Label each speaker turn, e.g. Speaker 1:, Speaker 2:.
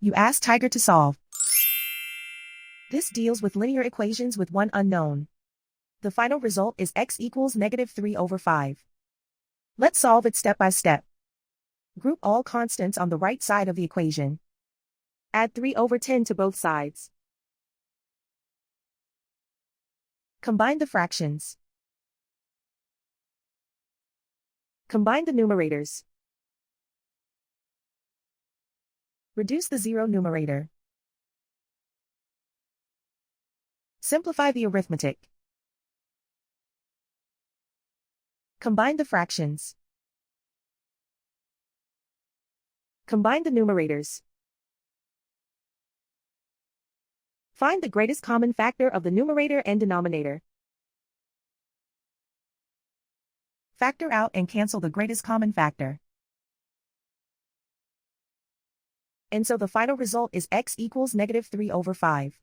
Speaker 1: You ask Tiger to solve. This deals with linear equations with one unknown. The final result is x equals -3/5. Let's solve it step by step. Group all constants on the right side of the equation. Add 3/10 to both sides. Combine the fractions. Combine the numerators. Reduce the zero numerator. Simplify the arithmetic. Combine the fractions. Combine the numerators. Find the greatest common factor of the numerator and denominator. Factor out and cancel the greatest common factor. And so the final result is x equals -3/5.